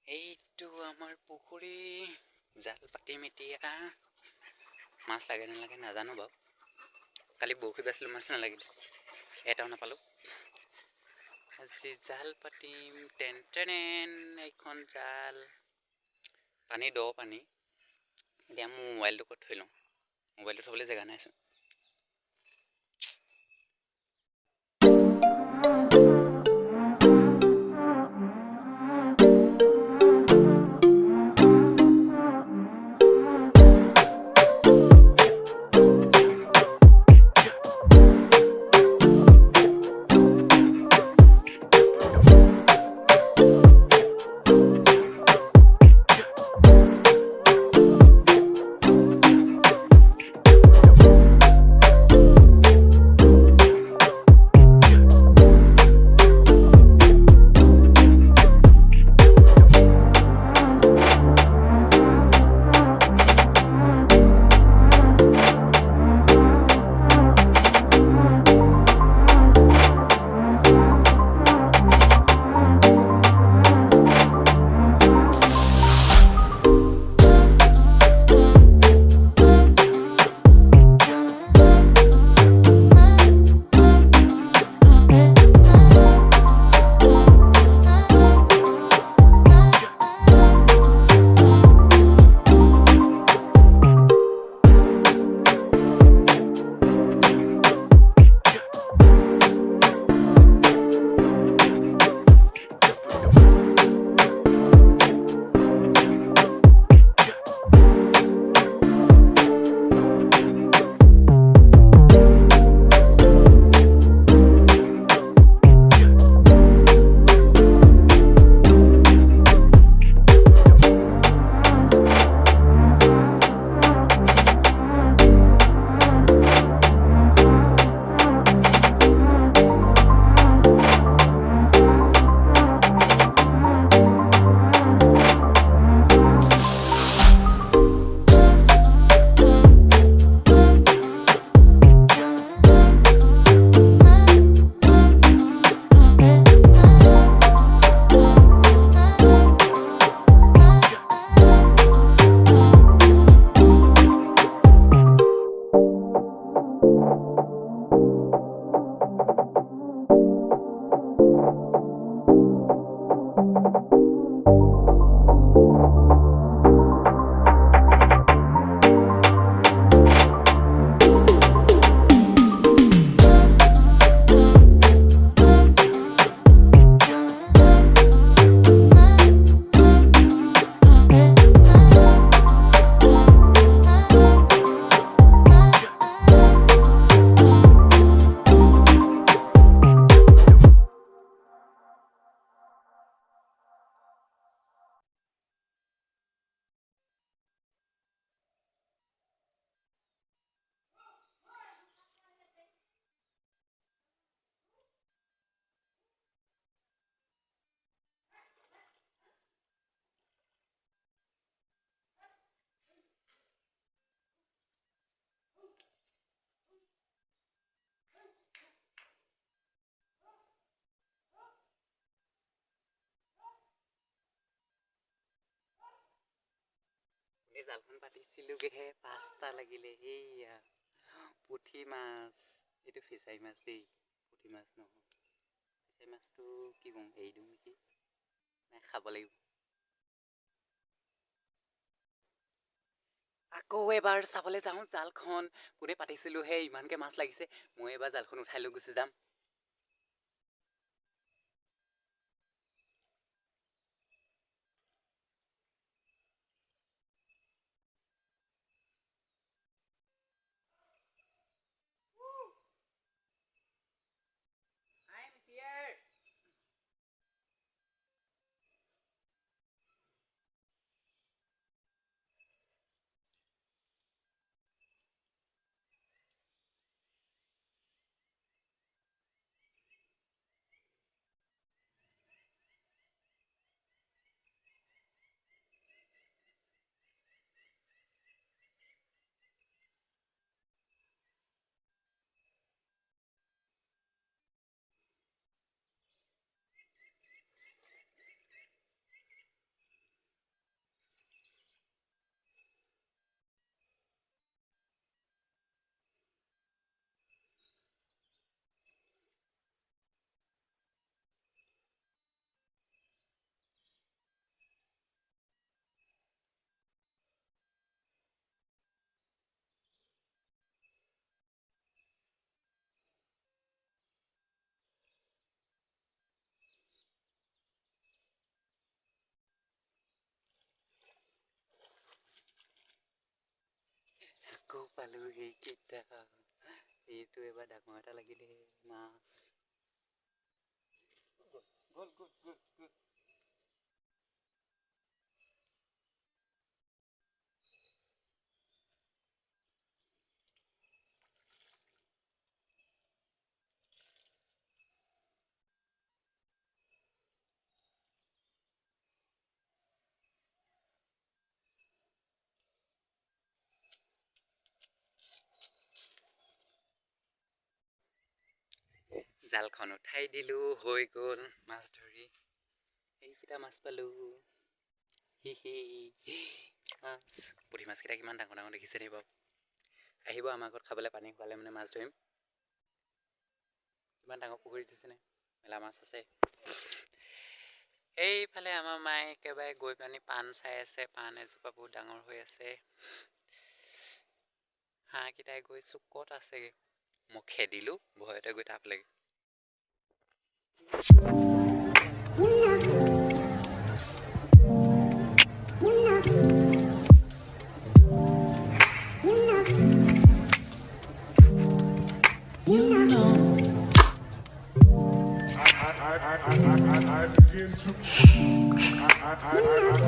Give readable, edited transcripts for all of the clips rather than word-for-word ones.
এইটো আমাৰ পুখুৰী জাল পাতিম এতিয়া মাছ লাগে নালাগে নাজানো বাৰু কালি বৰশী বাইছিলোঁ মাছ নালাগিলে এটাও নাপালোঁ আজি জাল পাতিম টেন এইখন জাল পানী দ পানী এতিয়া মোৰ মোবাইলটো ক'ত থৈ লওঁ মোবাইলটো থ'বলৈ জেগা নাইচোন জালখন পাতিছিলোগৈহে 5টা লাগিলে সেইয়া পুঠি মাছ এইটো ফিচাৰী মাছ দেই পুঠি মাছ নহয় ফিচাৰী মাছটো কি কওঁ এৰি দিওঁ নেকি নাই খাব লাগিব আকৌ এবাৰ চাবলৈ যাওঁ জালখন কোনে পাতিছিলোহে ইমানকৈ মাছ লাগিছে মই এবাৰ জালখন উঠাই লৈ গুচি যাম পালোঁ সেইকেইটা এইটো এবাৰ ডাঙৰ এটা লাগিলে মাছ গ'ল গ'ল গ'ল গ'ল জালখন উঠাই দিলোঁ হৈ গ'ল মাছ ধৰি এইকেইটা মাছ পালোঁ হি মাছ পুঠি মাছকেইটা কিমান ডাঙৰ ডাঙৰ দেখিছে নি বাৰু আহিব আমাৰ ঘৰত খাবলৈ পানী খোৱালে মানে মাছ ধৰিম কিমান ডাঙৰ পুখুৰী দিছেনে মেলা মাছ আছে এইফালে আমাৰ মায়ে একেবাৰে গৈ পেলানি পাণ চাই আছে পাণ এজোপা বহুত ডাঙৰ হৈ আছে হাঁহকেইটাই গৈ চুকত আছেগৈ মই খেদিলোঁ ভয়তে গৈ তাপলৈকে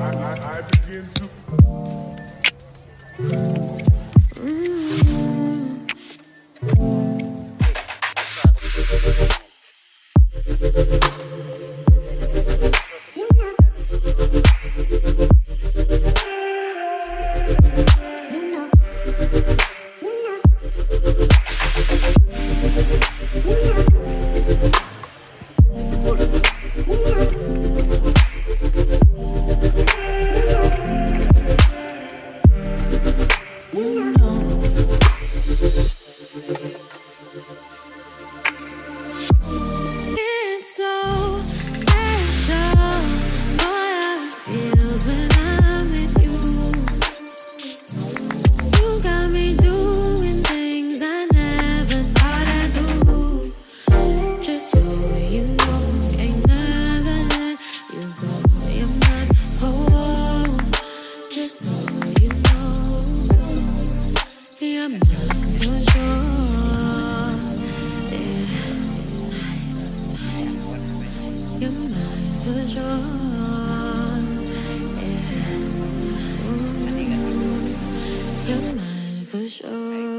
I begin to For sure.